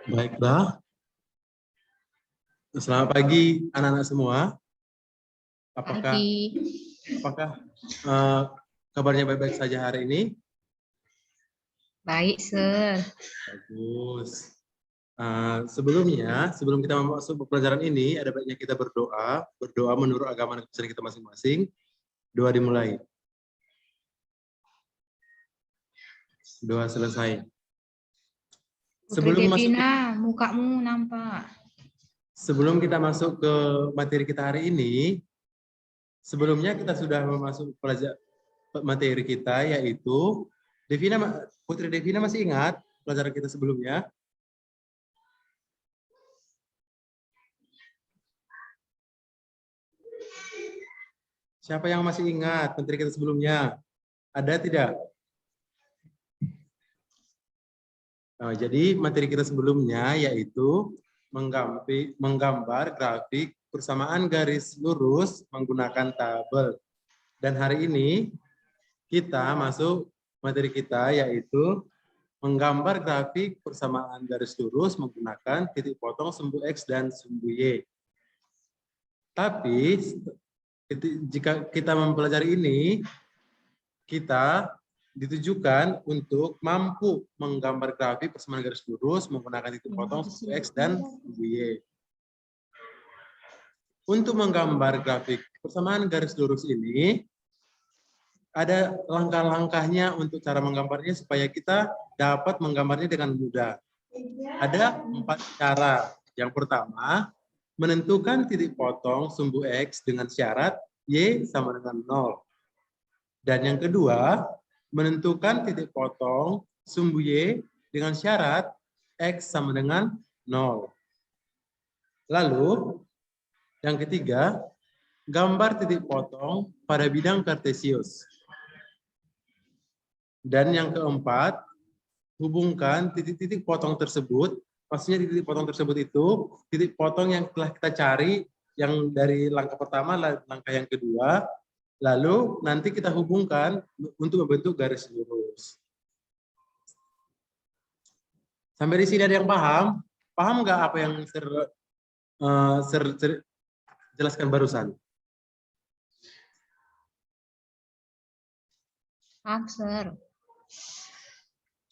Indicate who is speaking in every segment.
Speaker 1: Baiklah, selamat pagi anak-anak semua. Apakah kabarnya baik-baik saja hari ini?
Speaker 2: Baik, Sir.
Speaker 1: Bagus. Sebelum kita masuk ke pelajaran ini, ada baiknya kita berdoa menurut agama dan kepercayaan kita masing-masing. Doa dimulai. Doa selesai.
Speaker 2: Mukamu nampak.
Speaker 1: Sebelum kita masuk ke materi kita hari ini, sebelumnya kita sudah masuk materi kita, yaitu Putri Devina masih ingat pelajaran kita sebelumnya? Siapa yang masih ingat materi kita sebelumnya? Ada tidak? Jadi materi kita sebelumnya yaitu menggambar grafik persamaan garis lurus menggunakan tabel. Dan hari ini kita masuk materi kita yaitu menggambar grafik persamaan garis lurus menggunakan titik potong sumbu X dan sumbu Y. Tapi jika kita mempelajari ini, kita ditujukan untuk mampu menggambar grafik persamaan garis lurus menggunakan titik potong sumbu X dan sumbu Y. Untuk menggambar grafik persamaan garis lurus ini, ada langkah-langkahnya untuk cara menggambarnya supaya kita dapat menggambarnya dengan mudah. Ada 4 cara. Yang pertama, menentukan titik potong sumbu X dengan syarat Y sama dengan 0. Dan yang kedua, menentukan titik potong sumbu Y dengan syarat X sama dengan 0. Lalu, yang ketiga, gambar titik potong pada bidang kartesius. Dan yang keempat, hubungkan titik-titik potong tersebut. Maksudnya titik potong tersebut itu titik potong yang telah kita cari, yang dari langkah pertama, langkah yang kedua, lalu nanti kita hubungkan untuk membentuk garis lurus. Sampai di sini ada yang paham? Paham nggak apa yang jelaskan barusan?
Speaker 2: Paham, Sir.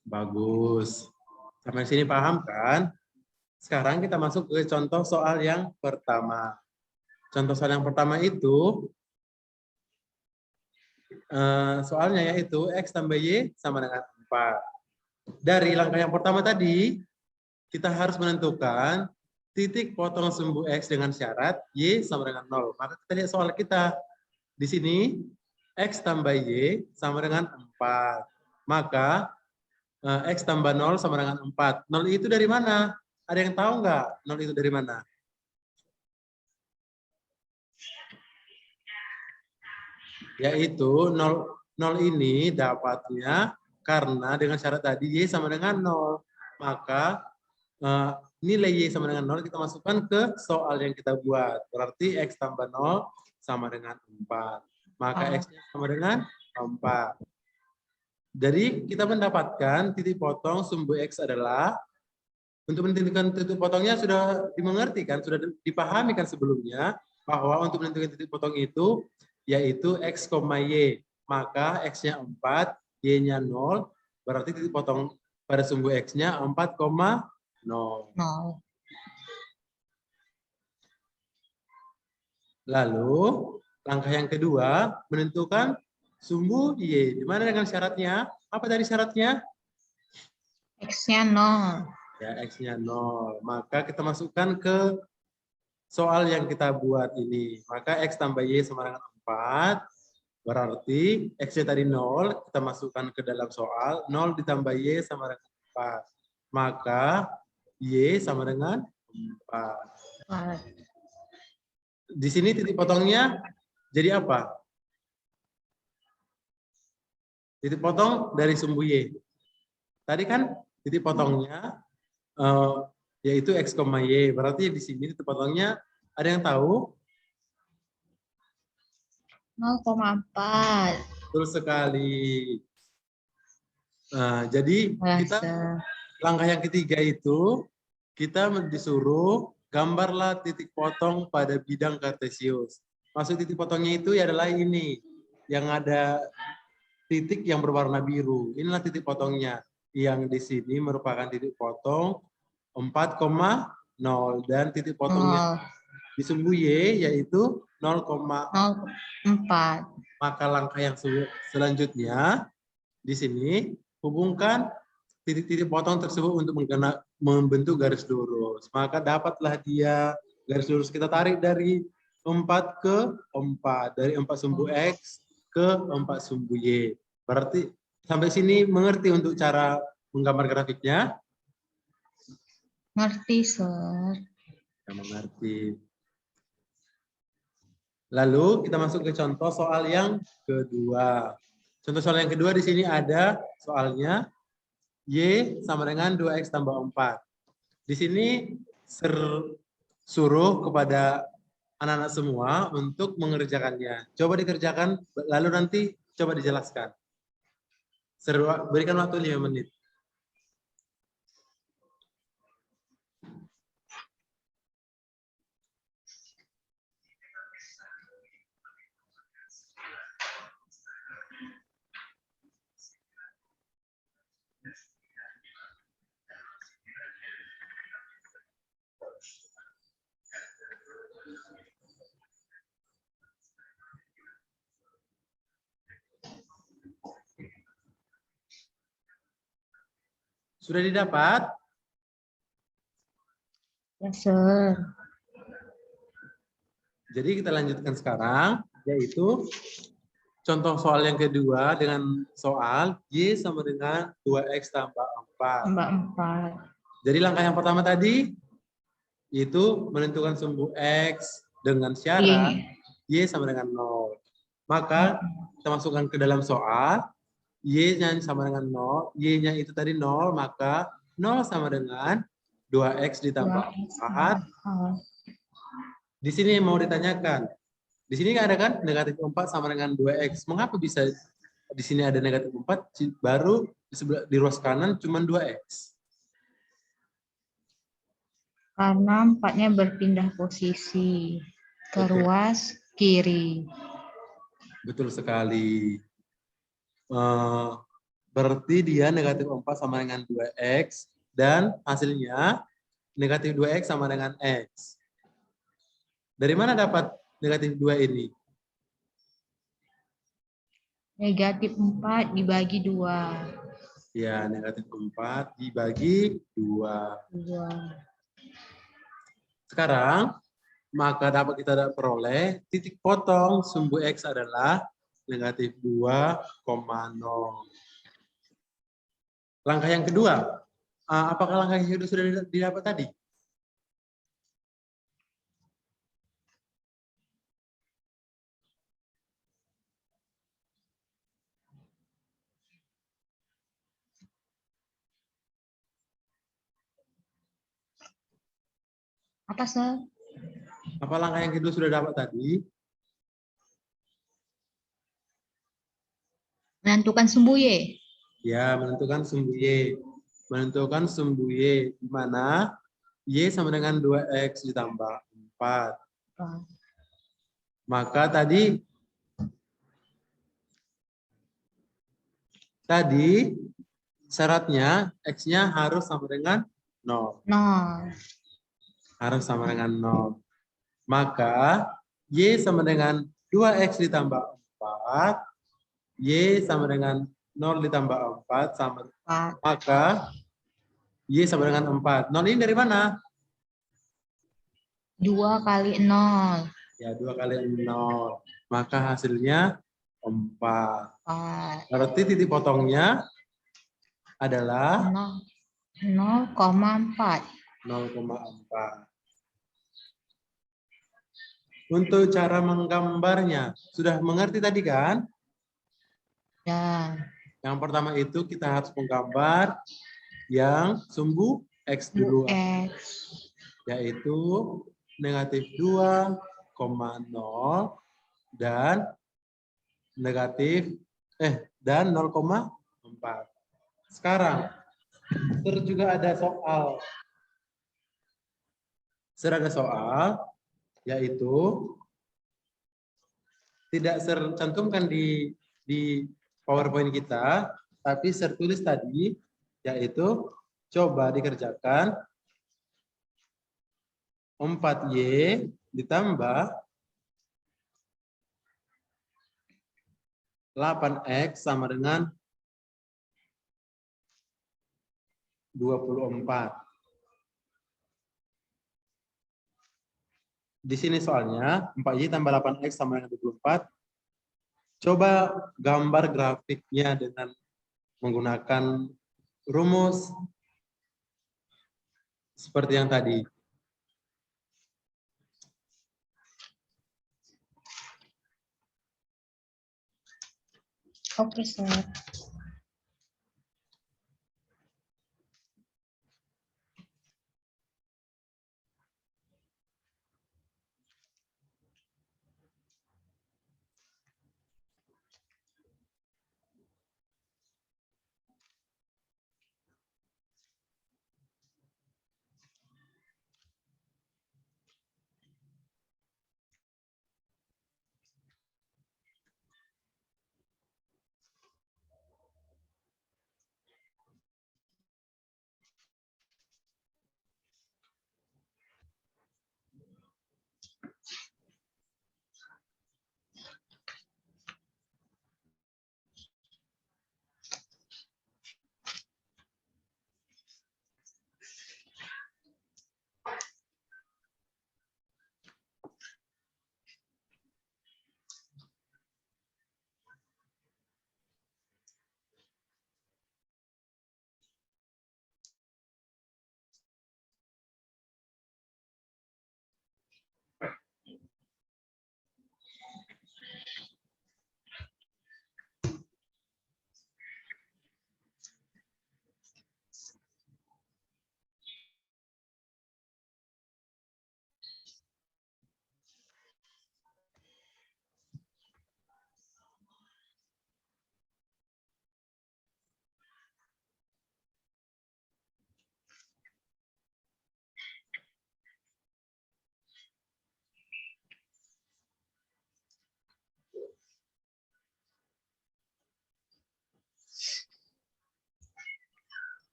Speaker 1: Bagus. Sampai sini paham kan? Sekarang kita masuk ke contoh soal yang pertama. Contoh soal yang pertama itu, soalnya yaitu X tambah Y sama dengan 4. Dari langkah yang pertama tadi, kita harus menentukan titik potong sumbu X dengan syarat Y sama dengan 0. Maka kita lihat soal kita. Di sini, X tambah Y sama dengan 4. Maka, X tambah 0 sama dengan 4. 0 itu dari mana? Ada yang tahu nggak 0 itu dari mana? Yaitu 0 ini dapatnya karena dengan syarat tadi Y sama dengan 0. Maka nilai Y sama dengan 0 kita masukkan ke soal yang kita buat. Berarti X tambah 0 sama dengan 4. Maka X-nya sama dengan 4. Jadi kita mendapatkan titik potong sumbu X adalah, untuk menentukan titik potongnya sudah dimengerti kan, sudah dipahami kan sebelumnya, bahwa untuk menentukan titik potong itu yaitu X, Y. Maka X-nya 4, Y-nya 0, berarti titik potong pada sumbu X-nya 4,0. Lalu langkah yang kedua, menentukan sumbu Y. Di mana dengan syaratnya? Apa tadi syaratnya?
Speaker 2: X-nya 0.
Speaker 1: Ya, X-nya 0. Maka kita masukkan ke soal yang kita buat ini. Maka X tambah Y sama dengan 4. Berarti X-nya tadi 0, kita masukkan ke dalam soal. 0 ditambah Y sama dengan 4. Maka Y sama dengan 4. Di sini titik potongnya jadi apa? Titik potong dari sumbu Y. Tadi kan titik potongnya yaitu X, Y. Berarti di sini titik potongnya ada yang tahu?
Speaker 2: 0,4.
Speaker 1: Betul sekali. Nah, jadi kita langkah yang ketiga itu kita disuruh gambarlah titik potong pada bidang kartesius. Maksud titik potongnya itu adalah ini, yang ada titik yang berwarna biru. Inilah titik potongnya. Yang di sini merupakan titik potong 4,0 dan titik potongnya
Speaker 2: 0,
Speaker 1: di sumbu Y yaitu 0,4.
Speaker 2: 0,4.
Speaker 1: Maka langkah yang selanjutnya di sini hubungkan titik-titik potong tersebut untuk membentuk garis lurus. Maka dapatlah dia garis lurus kita tarik dari 4 ke 4. Dari 4 sumbu X ke 4 sumbu Y. Berarti sampai sini mengerti untuk cara menggambar grafiknya?
Speaker 2: Ngerti, Sir.
Speaker 1: Ya, mengerti. Lalu kita masuk ke contoh soal yang kedua. Contoh soal yang kedua di sini ada soalnya Y sama dengan 2X tambah 4. Di sini suruh kepada anak-anak semua untuk mengerjakannya. Coba dikerjakan, lalu nanti coba dijelaskan. Berikan waktu 5 menit. Sudah didapat?
Speaker 2: Ya, Sir.
Speaker 1: Jadi kita lanjutkan sekarang, yaitu contoh soal yang kedua dengan soal Y sama dengan 2X tambah 4.
Speaker 2: Tambah 4.
Speaker 1: Jadi langkah yang pertama tadi, itu menentukan sumbu X dengan syarat Y sama dengan 0. Maka kita masukkan ke dalam soal, Y-nya sama dengan 0, Y-nya itu tadi 0, maka 0 sama dengan 2X ditambah 4. Di sini mau ditanyakan, di sini ada kan negatif 4 sama dengan 2X. Mengapa bisa di sini ada negatif 4, baru di ruas kanan cuma 2X?
Speaker 2: Karena 4-nya berpindah posisi ke ruas kiri.
Speaker 1: Betul sekali. Berarti dia negatif 4 sama dengan 2X, dan hasilnya negatif 2X sama dengan X. Dari mana dapat negatif 2 ini?
Speaker 2: Negatif 4 dibagi 2.
Speaker 1: Ya, negatif 4 dibagi 2. Sekarang, maka dapat kita peroleh titik potong sumbu X adalah negatif 2,0. Langkah yang kedua, apakah langkah yang kedua sudah didapat tadi?
Speaker 2: Apa, Sir?
Speaker 1: Apa langkah yang kedua sudah dapat tadi?
Speaker 2: Menentukan sumbu Y.
Speaker 1: Ya, menentukan sumbu Y. Menentukan sumbu Y, di mana Y sama dengan 2X ditambah 4. Maka tadi syaratnya X-nya harus sama dengan 0.
Speaker 2: 0.
Speaker 1: Harus sama dengan 0. Maka Y sama dengan 2X ditambah 4. Y sama dengan 0 ditambah 4 sama. Maka Y sama dengan 4. 0 ini dari mana?
Speaker 2: 2 kali 0.
Speaker 1: Ya, 2 kali 0. Maka hasilnya 4. Berarti titik potongnya adalah
Speaker 2: 0,4.
Speaker 1: 0,4. Untuk cara menggambarnya, sudah mengerti tadi kan?
Speaker 2: Ya.
Speaker 1: Yang pertama itu kita harus menggambar yang sumbu X dulu, yaitu negatif 2,0 dan negatif dan 0,4. Sekarang juga ada soal Sudah ada soal, yaitu tidak tercantumkan di PowerPoint kita, tapi tertulis tadi, yaitu coba dikerjakan 4Y ditambah 8X sama dengan 24. Di sini soalnya 4Y tambah 8X sama dengan 24. Coba gambar grafiknya dengan menggunakan rumus seperti yang tadi.
Speaker 2: Oke, Sir.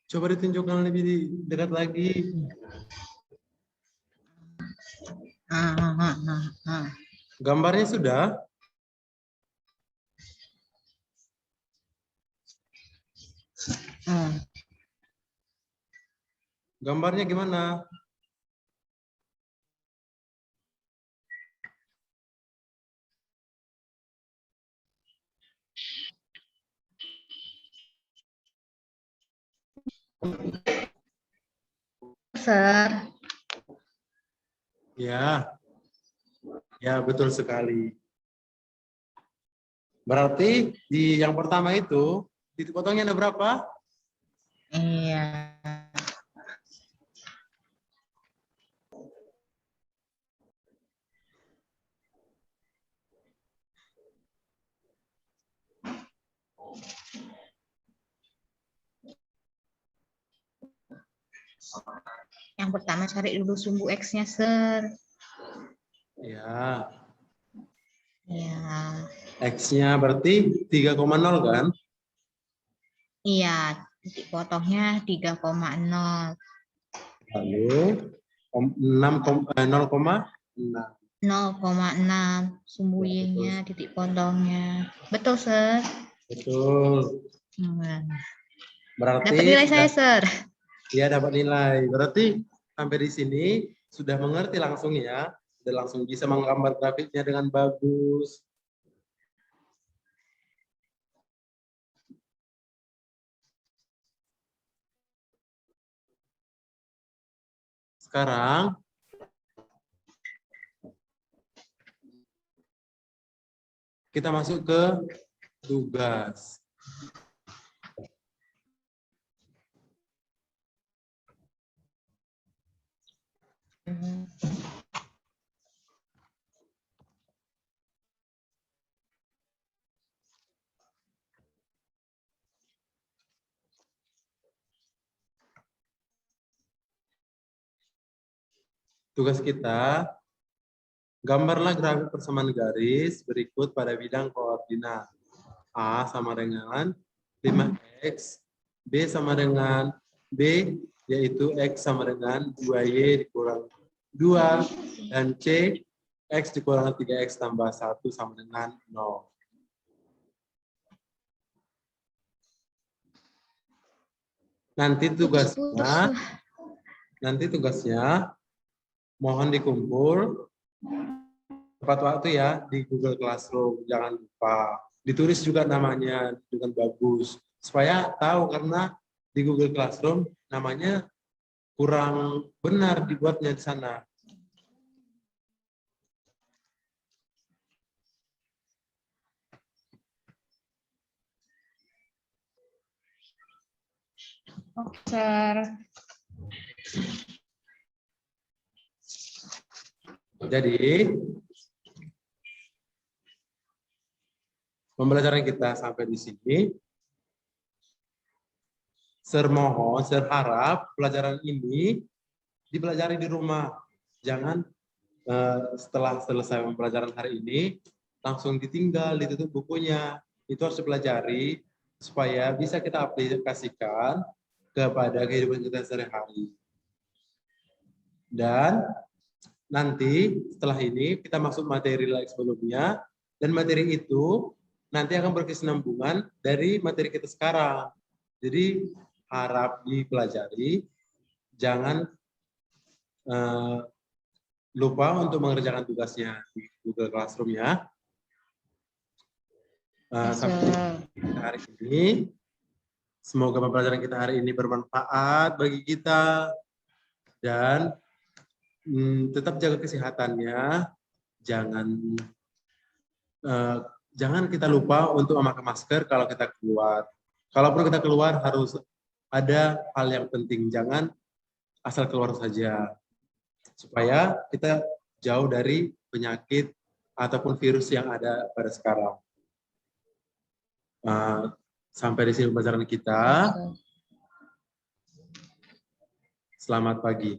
Speaker 1: Coba ditunjukkan lebih dekat lagi. Gambarnya sudah? Gambarnya gimana?
Speaker 2: Sir.
Speaker 1: Ya, ya betul sekali. Berarti di yang pertama itu, titik potongnya ada berapa?
Speaker 2: Iya. Yang Yang pertama cari dulu sumbu X-nya, Sir.
Speaker 1: Ya.
Speaker 2: Ya.
Speaker 1: X-nya berarti 3,0 kan?
Speaker 2: Iya, titik potongnya 3,0.
Speaker 1: Lalu 0,6.
Speaker 2: 0,6 sumbu
Speaker 1: Ya, betul.
Speaker 2: Y-nya, titik potongnya. Betul, Sir.
Speaker 1: Betul. Berarti
Speaker 2: Dapat nilai
Speaker 1: sudah,
Speaker 2: saya, Sir.
Speaker 1: ya dapat nilai. Berarti sampai di sini sudah mengerti langsung ya. Sudah langsung bisa menggambar grafiknya dengan bagus. Sekarang kita masuk ke tugas. Tugas kita, gambarlah grafik persamaan garis berikut pada bidang koordinat. A sama dengan 5X, B sama dengan B, yaitu X sama dengan 2Y dikurang 2, dan C, X dikurang 3X tambah 1 sama dengan 0. Nanti tugasnya mohon dikumpul tepat waktu ya di Google Classroom. Jangan lupa ditulis juga namanya dengan bagus supaya tahu, karena di Google Classroom namanya kurang benar dibuatnya di sana.
Speaker 2: Oke, Sir.
Speaker 1: Jadi pembelajaran kita sampai di sini. Saya harap pelajaran ini dipelajari di rumah. Jangan setelah selesai pembelajaran hari ini langsung ditinggal, ditutup bukunya. Itu harus dipelajari supaya bisa kita aplikasikan kepada kehidupan kita sehari-hari. Dan nanti setelah ini kita masuk materi lain sebelumnya, dan materi itu nanti akan berkesinambungan dari materi kita sekarang. Jadi harap dipelajari, jangan lupa untuk mengerjakan tugasnya di Google Classroom ya. Sampai hari ini, semoga pembelajaran kita hari ini bermanfaat bagi kita, dan tetap jaga kesehatannya. Jangan kita lupa untuk memakai masker kalau kita keluar. Kalaupun kita keluar harus ada hal yang penting, jangan asal keluar saja, supaya kita jauh dari penyakit ataupun virus yang ada pada sekarang. Sampai di sini pembelajaran kita. Selamat pagi.